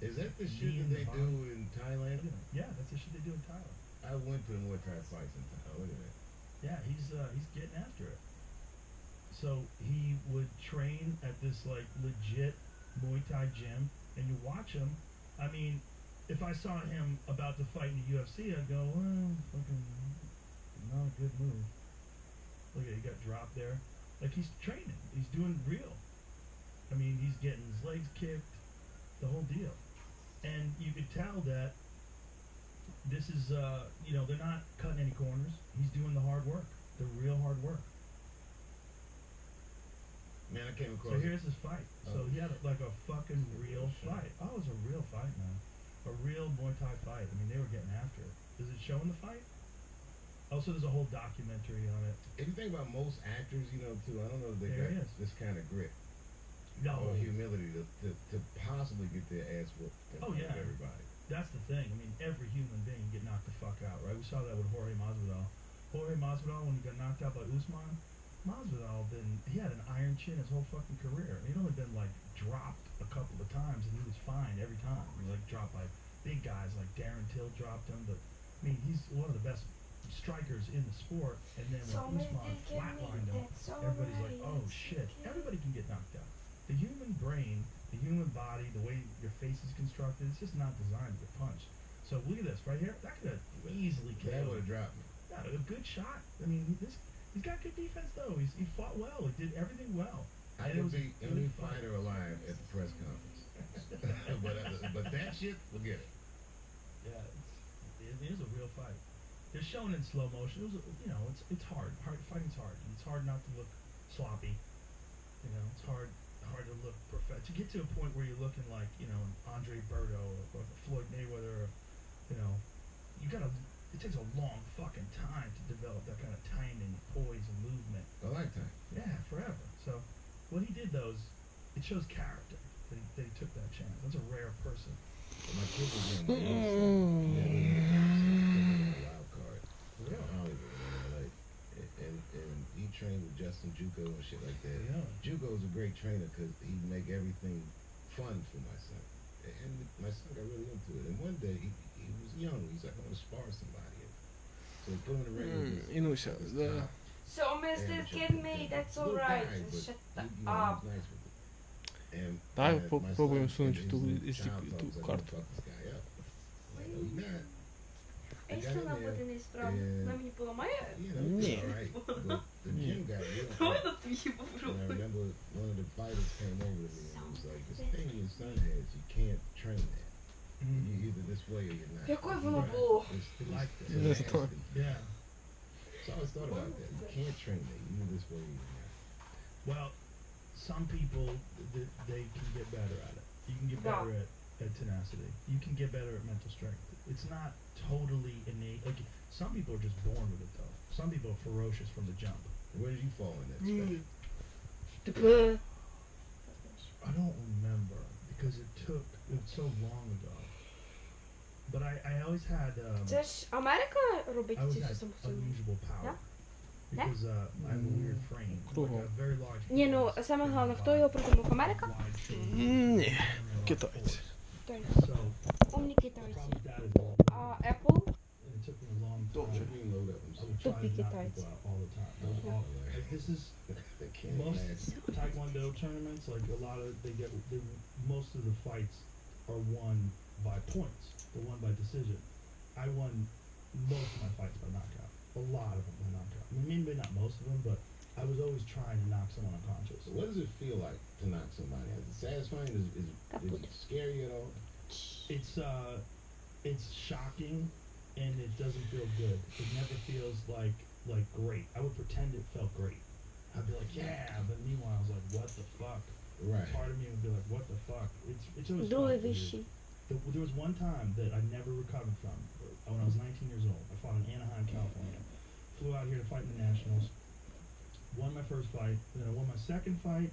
Is that the shit that they do in Thailand? Yeah, that's the shit they do in Thailand. I went to the Muay Thai fights in Thailand. Look at that. Yeah, he's getting after it. So he would train at this like legit Muay Thai gym, and you watch him. I mean, if I saw him about to fight in the UFC, I'd go, well, fucking not a good move. Look at it, he got dropped there. Like he's training, he's doing real. I mean, he's getting his legs kicked, the whole deal, and you could tell that this is, they're not cutting any corners. He's doing the hard work, the real hard work. Man, I came across. So here's his fight. So he had like a fucking real fight. Oh, it was a real fight, man. A real Muay Thai fight. I mean, they were getting after it. Does it show in the fight? Also, there's a whole documentary on it. If you think about most actors, too, I don't know if they There got this kind of grit. No. Or humility to possibly get their ass whooped in front of everybody. That's the thing. I mean, every human being get knocked the fuck out, right? We saw that with Jorge Masvidal. Jorge Masvidal, when he got knocked out by Usman, Masvidal he had an iron chin his whole fucking career. He'd only been like dropped a couple of times and he was fine every time. He was like dropped by big guys like Darren Till dropped him, but I mean he's one of the best strikers in the sport. And then when Usman flatlined him, everybody's like, oh shit. Everybody can get knocked out. The human brain, the human body, the way your face is constructed, it's just not designed to get punched. So look at this right here. That could have easily killed him. That would have dropped me. Yeah, a good shot. I mean, he's got good defense though. He fought well. He did everything well. I could beat any fighter alive at the press conference. but that shit, forget it. Yeah, it is a real fight. They're shown in slow motion. It's hard. Fighting's hard. And it's hard not to look sloppy. It's hard to look perfect. To get to a point where you're looking like, Andre Berto or Floyd Mayweather, you gotta. It takes a long fucking time to develop that kind of timing, poise, and movement. A lifetime. Yeah, forever. So, what he did though is, it shows character that he took that chance. That's a rare person. Well, my kid was in wild card. Yeah. Hollywood, and he trained with Justin Juco and shit like that. Yeah. Juco's a great trainer because he make everything fun for my son. And my son got really into it. And one day he was young. He's like, I want to spar somebody. So he put him in the ring. So Mr. Kid me, that's alright. Shut up. Daj, popróbuję usunąć tu kartę. Ej, що нам буде неисправно? Нам не поламає? Ні. Давай на твої попробуй. I remember one of the fighters came over to me and was like, this thing your son has, you can't train that. You're either this way or you're not. Якое воно було? Yeah. So I always thought about that. You can't train that. You're either this way or you're not. Well, some people, they can get better at it. You can get better at tenacity. You can get better at mental strength. It's not totally innate. Like, some people are just born with it, though. Some people are ferocious from the jump. Where did you fall in that spectrum? I don't remember, because it was so long ago. But I always had, Це ж Америка робить I always ці had самосуди? unusual power. Because I have a weird frame. Кругом. Like a very large Ні, ну саме головне, хто його придумав? Америка? wide shape. Ні, китайці. So, Умні the китайці. problem with that is, А Apple? and it took me a long time. You can load up and I would try to Tupiki knock tights. people out all the time. Like, this is they can't most imagine. Taekwondo tournaments. Like a lot of most of the fights are won by points. They're won by decision. I won most of my fights by knockout. A lot of them by knockout. I mean, maybe not most of them, but I was always trying to knock someone unconscious. So what does it feel like to knock somebody out? Is it satisfying? Is it scary at all? It's shocking, and it doesn't feel good. It never feels like great. I would pretend it felt great. I'd be like, yeah, but meanwhile I was like, what the fuck? Right. Part of me would be like, what the fuck? It's always Друге fun. вещі. There was one time that I never recovered from when I was 19 years old. I fought in Anaheim, California. Flew out here to fight in the Nationals. Won my first fight. Then I won my second fight.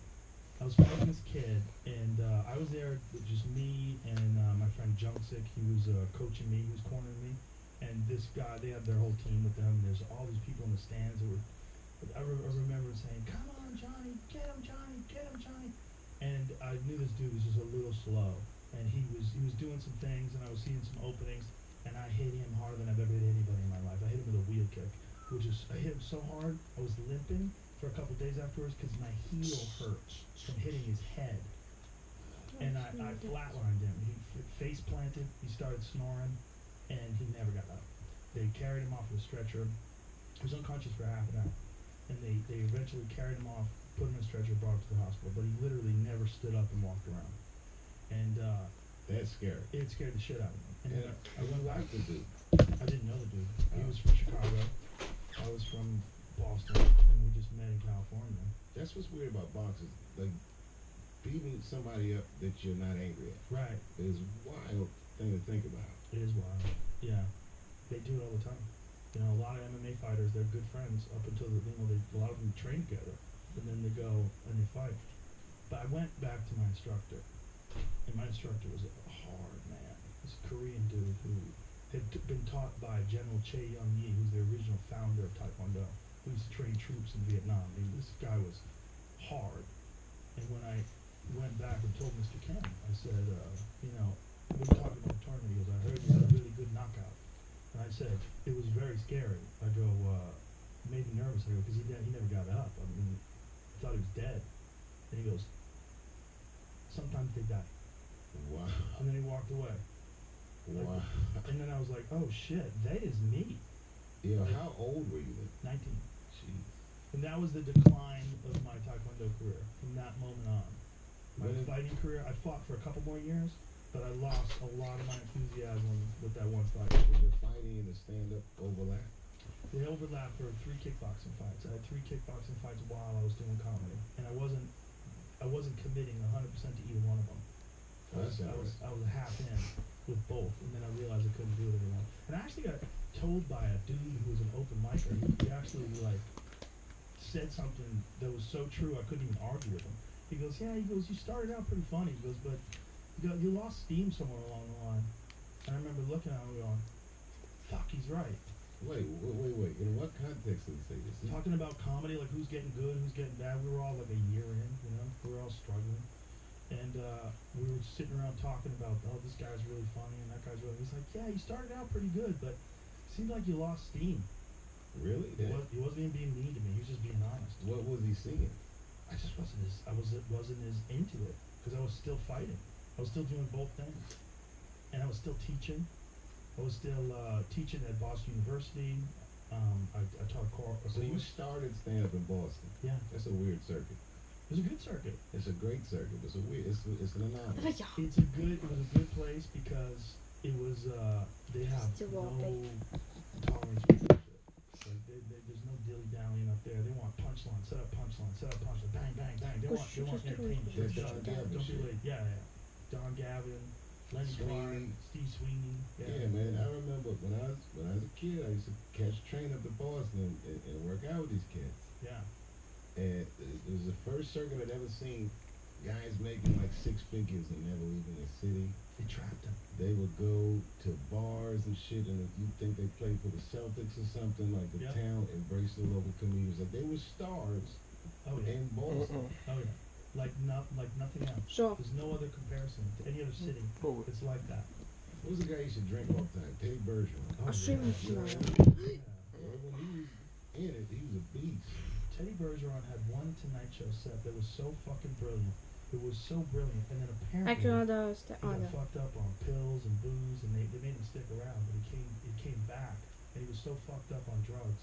I was fighting this kid, and I was there with just me and my friend Junksik. He was coaching me. He was cornering me. And this guy, they had their whole team with them. There's all these people in the stands that were. I remember saying, "Come on, Johnny, get him, Johnny, get him, Johnny." And I knew this dude was just a little slow. and he was doing some things, and I was seeing some openings, and I hit him harder than I've ever hit anybody in my life. I hit him with a wheel kick, I hit him so hard I was limping for a couple days afterwards because my heel hurt from hitting his head, and I flatlined him. He face planted, he started snoring, and he never got up. They carried him off with a stretcher. He was unconscious for half an hour, and they eventually carried him off, put him in a stretcher, brought him to the hospital, but he literally never stood up and walked around. And that's scary. It scared the shit out of me. And then I went back. The dude. I didn't know the dude. He was from Chicago. I was from Boston, and we just met in California. That's what's weird about boxers. Like, beating somebody up that you're not angry at. Right. Is a wild thing to think about. It is wild. Yeah. They do it all the time. You know, a lot of MMA fighters, they're good friends up until a lot of them train together, and then they go and they fight. But I went back to my instructor, and my instructor was a hard man. This Korean dude who had been taught by General Che Young-yi, who's the original founder of Taekwondo, who used to train troops in Vietnam. I mean, this guy was hard. And when I went back and told Mr. Ken, I said, you know, we were talking about the tournament. He goes, I heard you had a really good knockout. And I said, it was very scary. I go, made me nervous. I go, because he never got up. I mean, I thought he was dead. And he goes, sometimes they die. Wow. And then he walked away. Wow. And then I was like, oh shit, that is me. Yeah, like, how old were you then? 19. Jeez. And that was the decline of my Taekwondo career from that moment on. My fighting career, I fought for a couple more years, but I lost a lot of my enthusiasm with that one fight. Was the fighting and the stand-up overlap? They overlapped for 3 kickboxing fights. I had 3 kickboxing fights while I was doing comedy, and I wasn't committing 100% to either one of them. I was half in with both, and then I realized I couldn't do it anymore. And I actually got told by a dude who was an open micer. He actually like said something that was so true I couldn't even argue with him. He goes, yeah, you started out pretty funny. He goes, but you lost steam somewhere along the line. And I remember looking at him and going, fuck, he's right. Wait. In what context did he say this? Talking about comedy, like who's getting good, who's getting bad. We were all like a year in, you know. We were all struggling. And we were sitting around talking about, oh, this guy's really funny and that guy's really... He's like, yeah, you started out pretty good, but it seemed like you lost steam. Really? He wasn't even being mean to me. He was just being honest. What was he singing? I just wasn't as into it because I was still fighting. I was still doing both things, and I was still teaching. I was still teaching at Boston University. I taught So you started stand-up in Boston? Yeah. That's a weird circuit. It was a good circuit. It's a great circuit. It's an anomaly. It was a good place because it was they have no tolerance for bullshit. There's no dilly-dallying up there. They want punchline, set up punchline, bang, bang, bang. They want entertainment. Don't be late. Yeah. Don Gavin, Lenny Clark, Steve Sweeney. Yeah, man. I remember when I was a kid, I used to catch train up to Boston and work out with these kids. Yeah. And it was the first circuit I'd ever seen guys making like 6 figures and never leaving the city. They trapped them. They would go to bars and shit, and if you think they played for the Celtics or something, like the town embraced the local communities. Like they were stars in Boston. Oh yeah. Like nothing else. Sure. There's no other comparison to any other city. It's like that. What was the guy you used to drink all the time? Teddy Bergeron. Oh, yeah. When he was in it, he was a beast. Teddy Bergeron had one Tonight Show set that was so fucking brilliant. It was so brilliant, and then apparently he got fucked up on pills and booze, and they made him stick around. But it came back, and he was so fucked up on drugs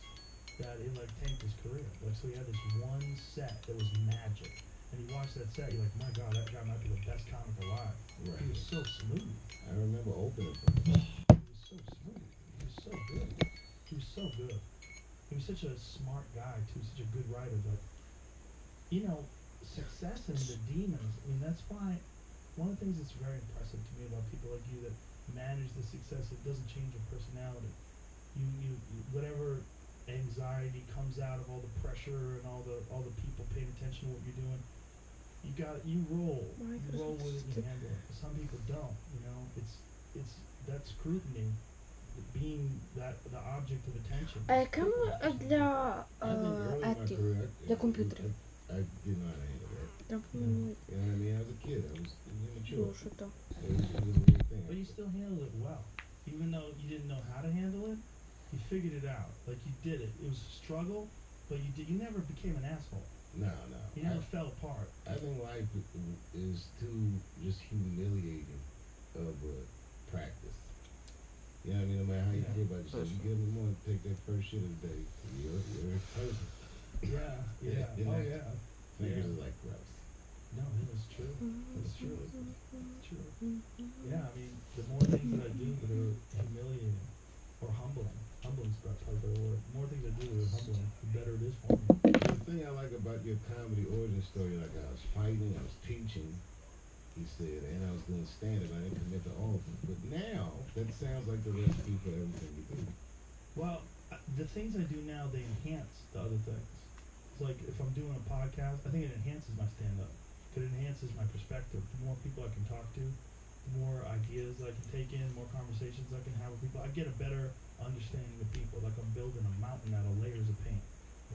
that it like tanked his career. Like so, he had this one set that was magic, and he watched that set. You're like, my God, that guy might be the best comic alive. Right. He was so smooth. I remember opening for him. He was so smooth. He was so good. He was so good. He was such a smart guy too, such a good writer. But you know, success and the demons. I mean, that's why one of the things that's very impressive to me about people like you that manage the success, it doesn't change your personality. You whatever anxiety comes out of all the pressure and all the people paying attention to what you're doing, you roll with it and you handle it. Some people don't. You know, it's that scrutiny. Being the object of attention. Камера для этих, для компьютеров. I did not handle that. Да, You know what I mean? I was a kid. I was immature. что-то. It was a weird thing. But you still handled it well. Even though you didn't know how to handle it, you figured it out. Like you did it. It was a struggle, but you never became an asshole. No. You never fell apart. I think life is too just humiliating of a practice. You know what I mean? No matter how you feel about yourself, you get in the morning, take that first shit of the day. You're a person. Yeah. Oh yeah. Fingers are like gross. No, it is true. It's true. It's true. Yeah, I mean, the more things that I do that are humiliating or humbling's probably the word. The more things I do that are humbling, the better it is for me. The thing I like about your comedy origin story, like I was fighting, I was teaching, he said, and I was doing stand-up. I didn't commit to all of them. But now, that sounds like the recipe for everything you do. Well, the things I do now, they enhance the other things. It's like if I'm doing a podcast, I think it enhances my stand-up. It enhances my perspective. The more people I can talk to, the more ideas I can take in, the more conversations I can have with people. I get a better understanding of people. Like I'm building a mountain out of layers of paint.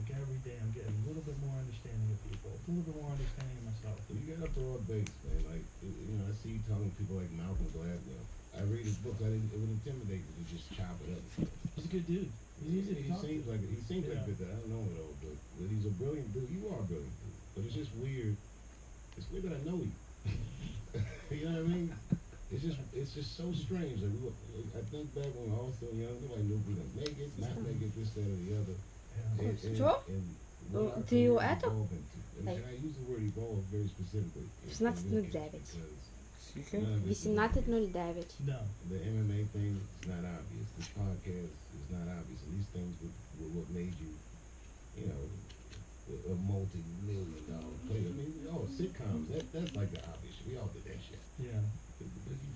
Like every day I'm getting a little bit more understanding of people, a little bit more understanding of myself. You got a broad base, man. Like, I see you talking to people like Malcolm Gladwell. I read his books. It would intimidate me to just chop it up. He's a good dude. He's easy to talk to. He seems like that. I don't know it all, but he's a brilliant dude. You are a brilliant dude. But it's just weird. It's weird that I know you. You know what I mean? It's just so strange. Like I think back when we were all still young, nobody knew if we were gonna make it, not make it, this, that, or the other. Что? Ты это? And I use the word evolve very specifically. 16:09. Скільки? 18:09. No. The MMA thing is not obvious. This podcast is not obvious. And these things were what made you, a multi-million-dollar player. I mean, sitcoms, that's like the obvious. We all did that shit. Yeah. But you